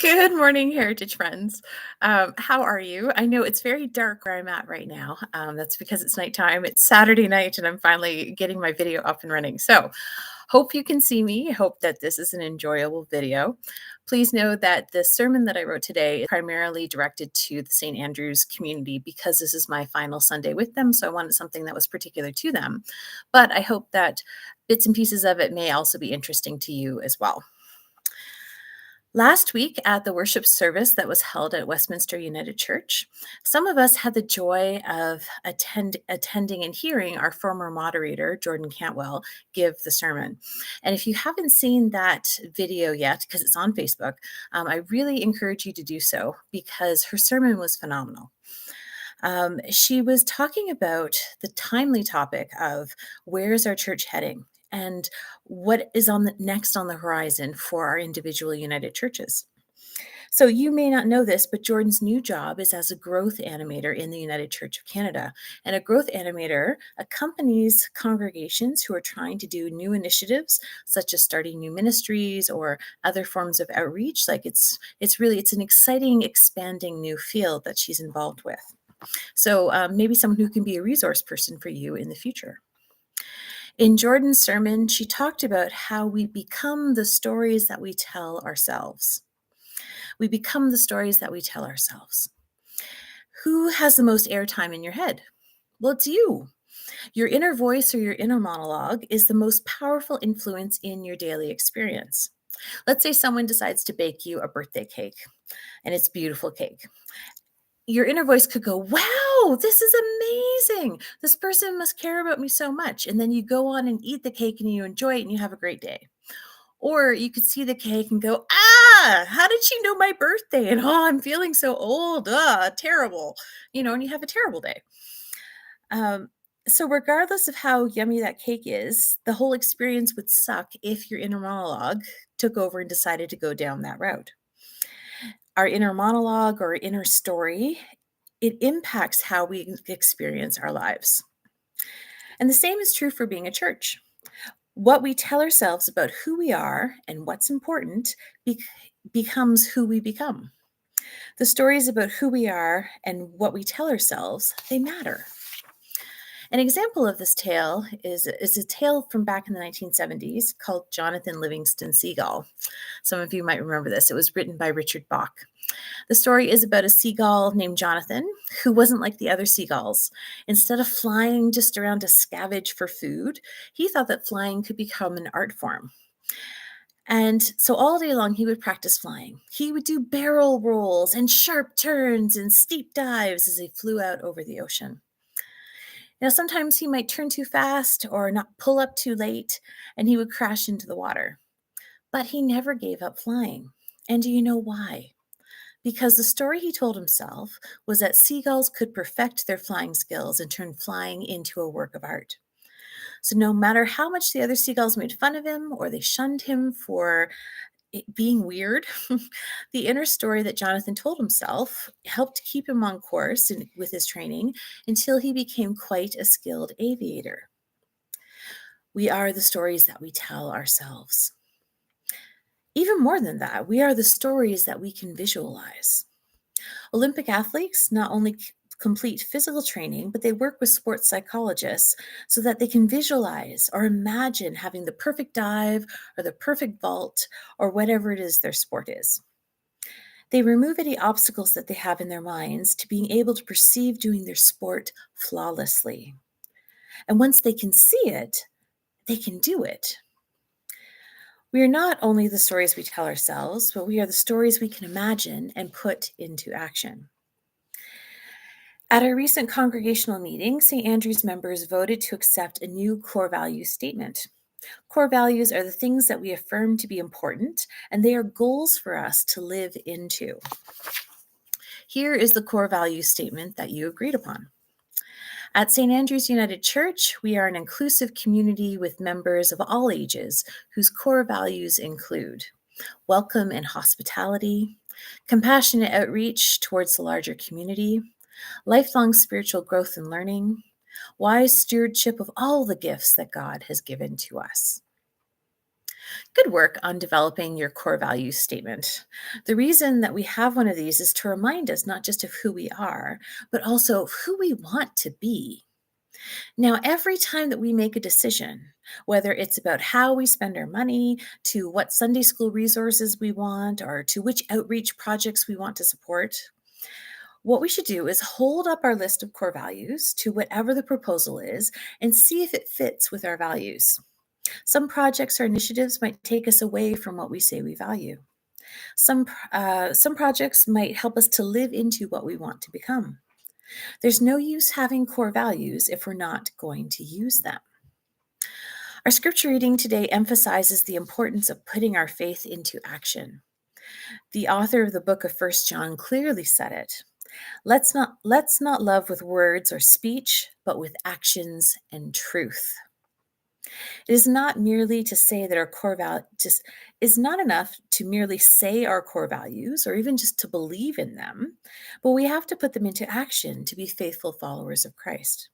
Good morning, Heritage friends. How are you? I know it's very dark where I'm at right now. That's because it's nighttime. It's Saturday night, and I'm finally getting my video up and running. So, hope you can see me. Hope that this is an enjoyable video. Please know that the sermon that I wrote today is primarily directed to the St. Andrew's community because this is my final Sunday with them. So, I wanted something that was particular to them. But I hope that bits and pieces of it may also be interesting to you as well. Last week at the worship service that was held at Westminster United Church, some of us had the joy of attending and hearing our former moderator, Jordan Cantwell, give the sermon. And if you haven't seen that video yet, because it's on Facebook, I really encourage you to do so because her sermon was phenomenal. She was talking about the timely topic of where is our church heading and what is on the next on the horizon for our individual United churches. So you may not know this, but Jordan's new job is as a growth animator in the United Church of Canada. And a growth animator accompanies congregations who are trying to do new initiatives, such as starting new ministries or other forms of outreach. Like it's an exciting, expanding new field that she's involved with. So maybe someone who can be a resource person for you in the future. In Jordan's sermon, she talked about how we become the stories that we tell ourselves. We become the stories that we tell ourselves. Who has the most airtime in your head? Well, it's you. Your inner voice or your inner monologue is the most powerful influence in your daily experience. Let's say someone decides to bake you a birthday cake, and it's beautiful cake. Your inner voice could go, wow, this is amazing. This person must care about me so much. And then you go on and eat the cake and you enjoy it and you have a great day. Or you could see the cake and go, how did she know my birthday? And I'm feeling so old. Terrible. And you have a terrible day. So regardless of how yummy that cake is, the whole experience would suck if your inner monologue took over and decided to go down that route. Our inner monologue or inner story, it impacts how we experience our lives. And the same is true for being a church. What we tell ourselves about who we are and what's important becomes who we become. The stories about who we are and what we tell ourselves, they matter. An example of this tale is a tale from back in the 1970s called Jonathan Livingston Seagull. Some of you might remember this. It was written by Richard Bach. The story is about a seagull named Jonathan who wasn't like the other seagulls. Instead of flying just around to scavenge for food, he thought that flying could become an art form. And so all day long, he would practice flying. He would do barrel rolls and sharp turns and steep dives as he flew out over the ocean. Now, sometimes he might turn too fast or not pull up too late, and he would crash into the water. But he never gave up flying. And do you know why? Because the story he told himself was that seagulls could perfect their flying skills and turn flying into a work of art. So no matter how much the other seagulls made fun of him or they shunned him for being weird, the inner story that Jonathan told himself helped keep him on course with his training until he became quite a skilled aviator. We are the stories that we tell ourselves. Even more than that, we are the stories that we can visualize. Olympic athletes not only complete physical training, but they work with sports psychologists so that they can visualize or imagine having the perfect dive or the perfect vault or whatever it is their sport is. They remove any obstacles that they have in their minds to being able to perceive doing their sport flawlessly. And once they can see it, they can do it. We are not only the stories we tell ourselves, but we are the stories we can imagine and put into action. At our recent congregational meeting, St. Andrew's members voted to accept a new core values statement. Core values are the things that we affirm to be important, and they are goals for us to live into. Here is the core values statement that you agreed upon. At St. Andrew's United Church, we are an inclusive community with members of all ages whose core values include welcome and hospitality, compassionate outreach towards the larger community, lifelong spiritual growth and learning, wise stewardship of all the gifts that God has given to us. Good work on developing your core values statement. The reason that we have one of these is to remind us not just of who we are, but also of who we want to be. Now, every time that we make a decision, whether it's about how we spend our money, to what Sunday school resources we want, or to which outreach projects we want to support, what we should do is hold up our list of core values to whatever the proposal is and see if it fits with our values. Some projects or initiatives might take us away from what we say we value. Some projects might help us to live into what we want to become. There's no use having core values if we're not going to use them. Our scripture reading today emphasizes the importance of putting our faith into action. The author of the book of First John clearly said it. Let's not love with words or speech, but with actions and truth. It is not merely to say that our core value just is not enough to merely say our core values or even just to believe in them, but we have to put them into action to be faithful followers of Christ.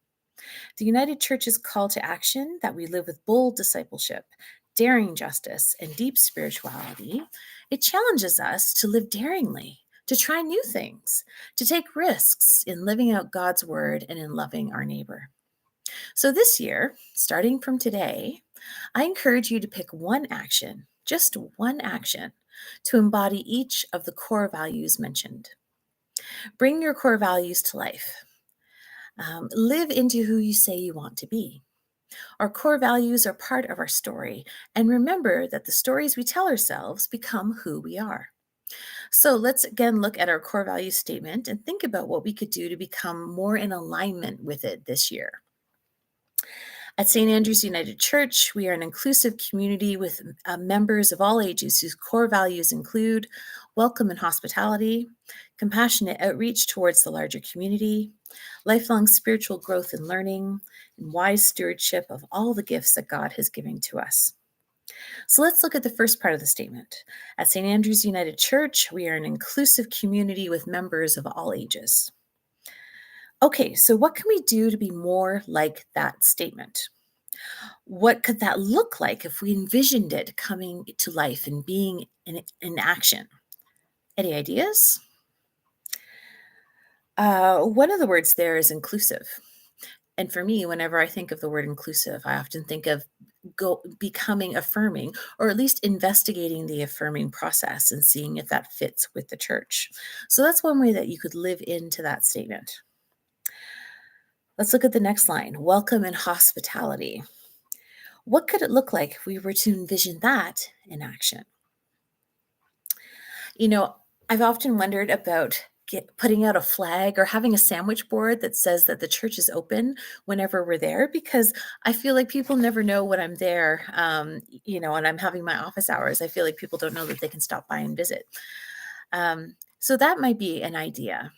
The United Church's call to action that we live with bold discipleship, daring justice, and deep spirituality, it challenges us to live daringly, to try new things, to take risks in living out God's word and in loving our neighbor. So this year, starting from today, I encourage you to pick one action, just one action, to embody each of the core values mentioned. Bring your core values to life. Live into who you say you want to be. Our core values are part of our story, and remember that the stories we tell ourselves become who we are. So let's again look at our core value statement and think about what we could do to become more in alignment with it this year. At St. Andrew's United Church, we are an inclusive community with members of all ages whose core values include welcome and hospitality, compassionate outreach towards the larger community, lifelong spiritual growth and learning, and wise stewardship of all the gifts that God has given to us. So let's look at the first part of the statement. At St. Andrew's United Church, we are an inclusive community with members of all ages. Okay, so what can we do to be more like that statement? What could that look like if we envisioned it coming to life and being in action? Any ideas? One of the words there is inclusive. And for me, whenever I think of the word inclusive, I often think of becoming affirming, or at least investigating the affirming process and seeing if that fits with the church. So that's one way that you could live into that statement. Let's look at the next line, welcome and hospitality. What could it look like if we were to envision that in action? You know, I've often wondered about putting out a flag or having a sandwich board that says that the church is open whenever we're there, because I feel like people never know when I'm there, and I'm having my office hours. I feel like people don't know that they can stop by and visit. So that might be an idea,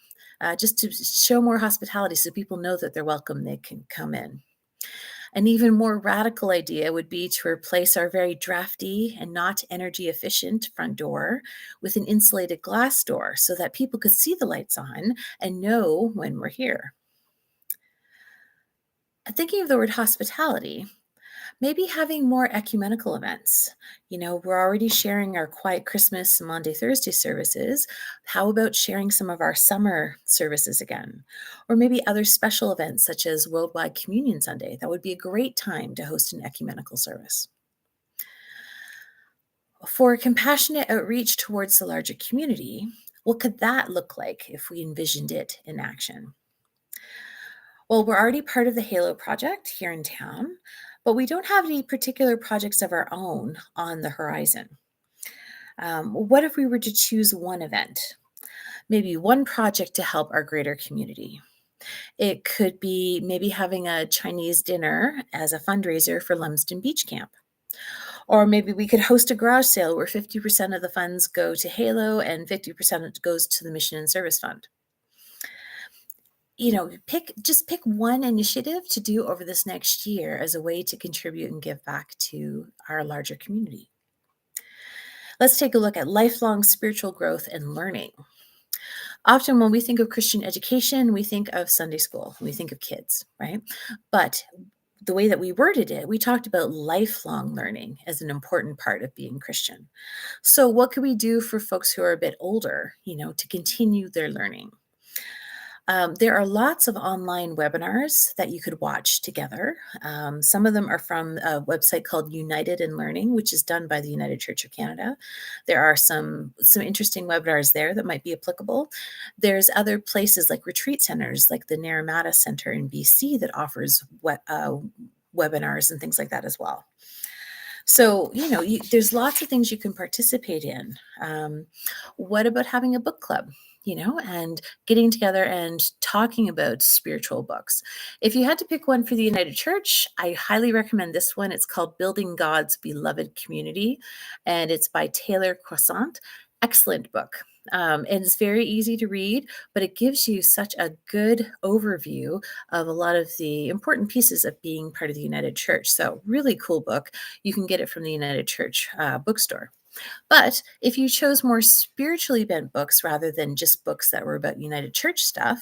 just to show more hospitality so people know that they're welcome, they can come in. An even more radical idea would be to replace our very drafty and not energy efficient front door with an insulated glass door so that people could see the lights on and know when we're here. Thinking of the word hospitality, maybe having more ecumenical events. We're already sharing our quiet Christmas and Maundy Thursday services. How about sharing some of our summer services again? Or maybe other special events such as Worldwide Communion Sunday. That would be a great time to host an ecumenical service. For compassionate outreach towards the larger community, what could that look like if we envisioned it in action? Well, we're already part of the Halo project here in town, but we don't have any particular projects of our own on the horizon. What if we were to choose one event, maybe one project to help our greater community? It could be maybe having a Chinese dinner as a fundraiser for Lumsden Beach Camp. Or maybe we could host a garage sale where 50% of the funds go to Halo and 50% goes to the Mission and Service Fund. Pick one initiative to do over this next year as a way to contribute and give back to our larger community. Let's take a look at lifelong spiritual growth and learning. Often when we think of Christian education, we think of Sunday school, we think of kids, right? But the way that we worded it, we talked about lifelong learning as an important part of being Christian. So, what could we do for folks who are a bit older, to continue their learning? There are lots of online webinars that you could watch together. Some of them are from a website called United in Learning, which is done by the United Church of Canada. There are some interesting webinars there that might be applicable. There's other places like retreat centers, like the Naramata Center in BC, that offers webinars and things like that as well. So, there's lots of things you can participate in. What about having a book club? And getting together and talking about spiritual books. If you had to pick one for the United Church, I highly recommend this one. It's called Building God's Beloved Community, and it's by Taylor Croissant. Excellent book. And it's very easy to read, but it gives you such a good overview of a lot of the important pieces of being part of the United Church. So, really cool book. You can get it from the United Church bookstore. But if you chose more spiritually bent books rather than just books that were about United Church stuff,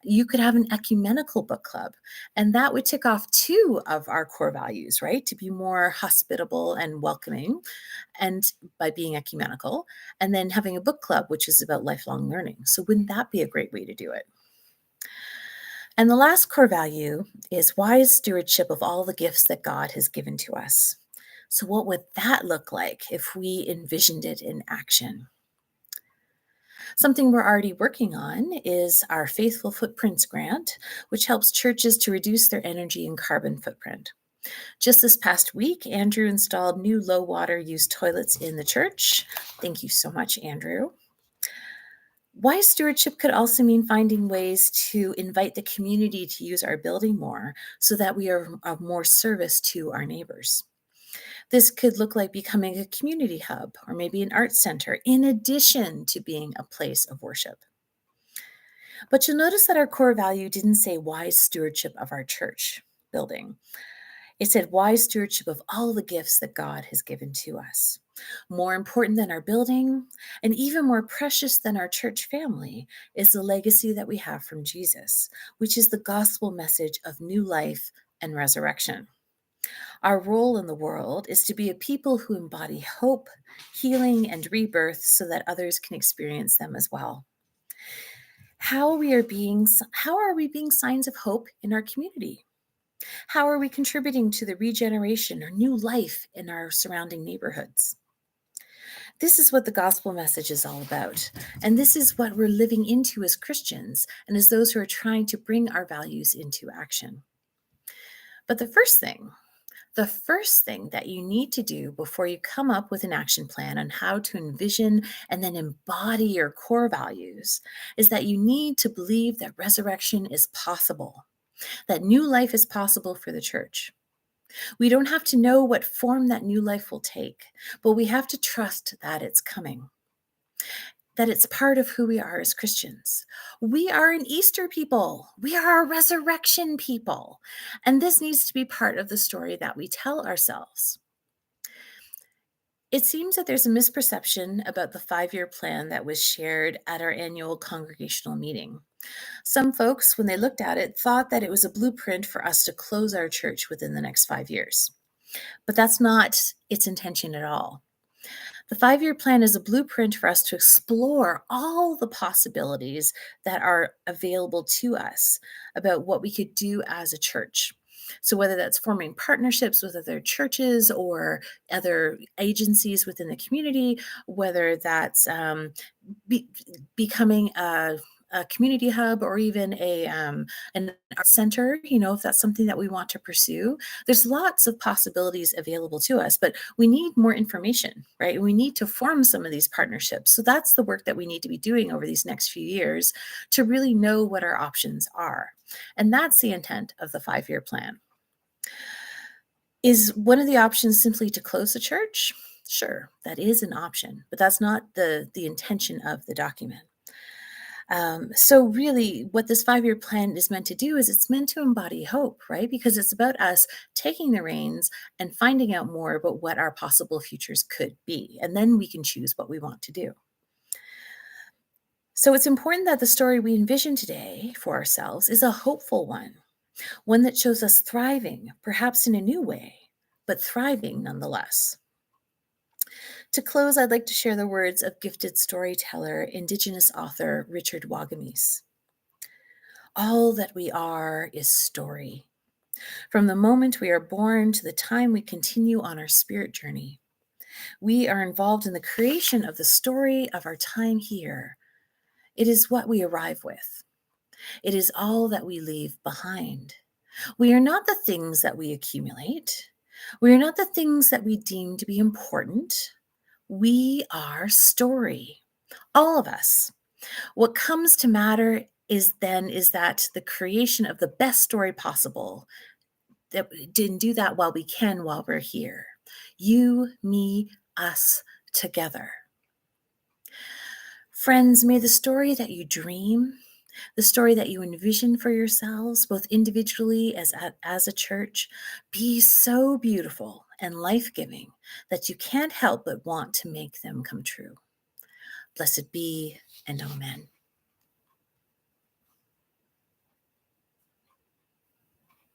you could have an ecumenical book club. And that would tick off two of our core values, right? To be more hospitable and welcoming, and by being ecumenical, and then having a book club, which is about lifelong learning. So, wouldn't that be a great way to do it? And the last core value is wise stewardship of all the gifts that God has given to us. So, what would that look like if we envisioned it in action? Something we're already working on is our Faithful Footprints grant, which helps churches to reduce their energy and carbon footprint. Just this past week, Andrew installed new low water use toilets in the church. Thank you so much, Andrew. Wise stewardship could also mean finding ways to invite the community to use our building more so that we are of more service to our neighbors. This could look like becoming a community hub or maybe an arts center, in addition to being a place of worship. But you'll notice that our core value didn't say wise stewardship of our church building. It said wise stewardship of all the gifts that God has given to us. More important than our building, and even more precious than our church family, is the legacy that we have from Jesus, which is the gospel message of new life and resurrection. Our role in the world is to be a people who embody hope, healing, and rebirth so that others can experience them as well. How are we being signs of hope in our community? How are we contributing to the regeneration or new life in our surrounding neighborhoods? This is what the gospel message is all about. And this is what we're living into as Christians and as those who are trying to bring our values into action. But the first thing that you need to do before you come up with an action plan on how to envision and then embody your core values is that you need to believe that resurrection is possible, that new life is possible for the church. We don't have to know what form that new life will take, but we have to trust that it's coming, that it's part of who we are as Christians. We are an Easter people. We are a resurrection people. And this needs to be part of the story that we tell ourselves. It seems that there's a misperception about the 5-year plan that was shared at our annual congregational meeting. Some folks, when they looked at it, thought that it was a blueprint for us to close our church within the next 5 years. But that's not its intention at all. The 5-year plan is a blueprint for us to explore all the possibilities that are available to us about what we could do as a church. So, whether that's forming partnerships with other churches or other agencies within the community, whether that's becoming a community hub or even an art center, if that's something that we want to pursue. There's lots of possibilities available to us, but we need more information, right? We need to form some of these partnerships. So that's the work that we need to be doing over these next few years to really know what our options are. And that's the intent of the 5-year plan. Is one of the options simply to close the church? Sure, that is an option, but that's not the intention of the document. So really what this 5-year plan is meant to do is it's meant to embody hope, right? Because it's about us taking the reins and finding out more about what our possible futures could be. And then we can choose what we want to do. So it's important that the story we envision today for ourselves is a hopeful one. one that shows us thriving, perhaps in a new way, but thriving nonetheless. To close, I'd like to share the words of gifted storyteller, Indigenous author Richard Wagamese. All that we are is story. From the moment we are born to the time we continue on our spirit journey, we are involved in the creation of the story of our time here. It is what we arrive with. It is all that we leave behind. We are not the things that we accumulate. We are not the things that we deem to be important. We are story, all of us. What comes to matter is that the creation of the best story possible, that we didn't do that while we can, while we're here. You, me, us, together. Friends, may the story that you dream, the story that you envision for yourselves, both individually as a church, be so beautiful and life-giving that you can't help but want to make them come true. Blessed be, and amen.